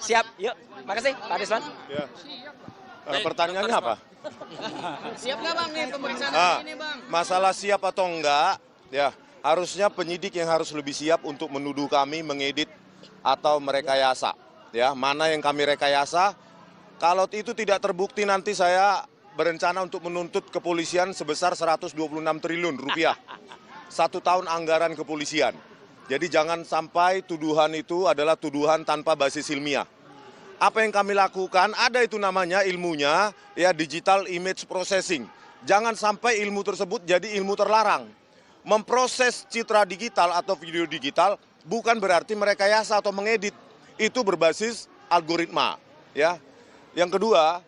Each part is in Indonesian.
Siap, yuk. Makasih, Pak Risman. Ya. Pertanyaannya apa? Siap nggak Bang nih pemeriksaan hari ini Bang? Masalah siap atau enggak, ya harusnya penyidik yang harus lebih siap untuk menuduh kami mengedit atau merekayasa. Ya, mana yang kami rekayasa? Kalau itu tidak terbukti nanti saya berencana untuk menuntut kepolisian sebesar 126 triliun rupiah. 1 tahun anggaran kepolisian. Jadi jangan sampai tuduhan itu adalah tuduhan tanpa basis ilmiah. Apa yang kami lakukan, ada itu namanya ilmunya, ya digital image processing. Jangan sampai ilmu tersebut jadi ilmu terlarang. Memproses citra digital atau video digital bukan berarti merekayasa atau mengedit. Itu berbasis algoritma. Ya. Yang kedua,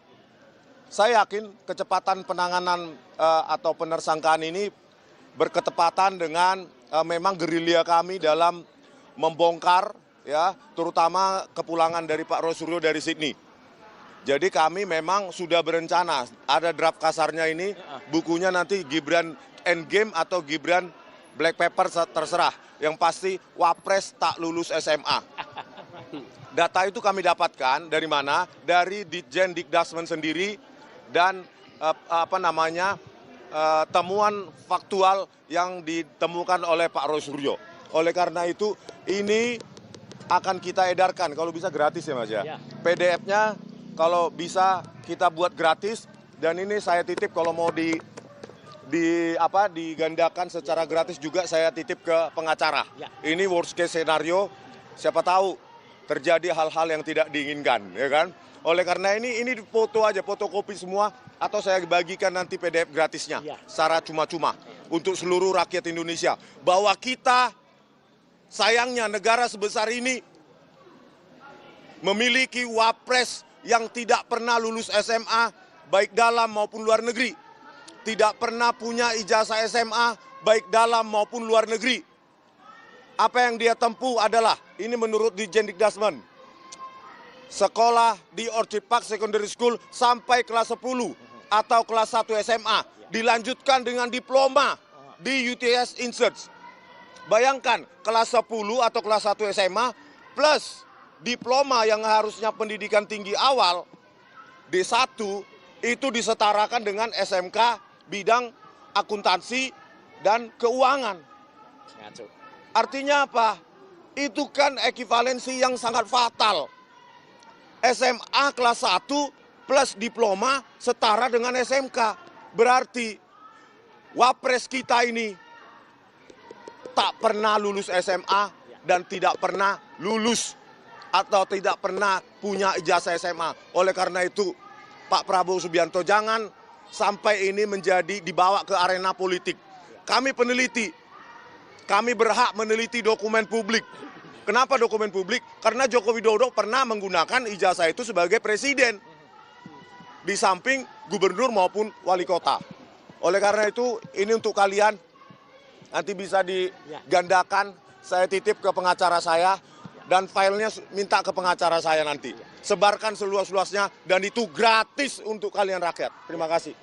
saya yakin kecepatan penanganan atau penersangkaan ini berketepatan dengan memang gerilya kami dalam membongkar, ya, terutama kepulangan dari Pak Rosuryo dari Sydney. Jadi kami memang sudah berencana, ada draft kasarnya ini, bukunya nanti Gibran Endgame atau Gibran Black Paper terserah. Yang pasti Wapres tak lulus SMA. Data itu kami dapatkan dari mana? Dari Ditjen Dikdasmen sendiri dan temuan faktual yang ditemukan oleh Pak Rosuryo. Oleh karena itu ini akan kita edarkan, kalau bisa gratis ya Mas ya. PDF-nya kalau bisa kita buat gratis dan ini saya titip kalau mau digandakan secara gratis juga saya titip ke pengacara. Ini worst case scenario, siapa tahu terjadi hal-hal yang tidak diinginkan, ya kan? Oleh karena ini foto aja, fotokopi semua atau saya bagikan nanti PDF gratisnya secara cuma-cuma untuk seluruh rakyat Indonesia bahwa kita sayangnya negara sebesar ini memiliki wapres yang tidak pernah lulus SMA baik dalam maupun luar negeri. Tidak pernah punya ijazah SMA baik dalam maupun luar negeri. Apa yang dia tempuh adalah, ini menurut Ditjen Dikdasmen, sekolah di Orchid Park Secondary School sampai kelas 10 atau kelas 1 SMA. Dilanjutkan dengan diploma di UTS Insearch. Bayangkan, kelas 10 atau kelas 1 SMA plus diploma yang harusnya pendidikan tinggi awal, D1, itu disetarakan dengan SMK bidang akuntansi dan keuangan. Artinya apa? Itu kan ekivalensi yang sangat fatal. SMA kelas 1 plus diploma setara dengan SMK. Berarti wapres kita ini tak pernah lulus SMA dan tidak pernah lulus atau tidak pernah punya ijazah SMA. Oleh karena itu, Pak Prabowo Subianto jangan sampai ini menjadi dibawa ke arena politik. Kami peneliti, kami berhak meneliti dokumen publik. Kenapa dokumen publik? Karena Joko Widodo pernah menggunakan ijazah itu sebagai presiden. Di samping gubernur maupun wali kota. Oleh karena itu, ini untuk kalian, nanti bisa digandakan, saya titip ke pengacara saya, dan filenya minta ke pengacara saya nanti. Sebarkan seluas-luasnya, dan itu gratis untuk kalian rakyat. Terima kasih.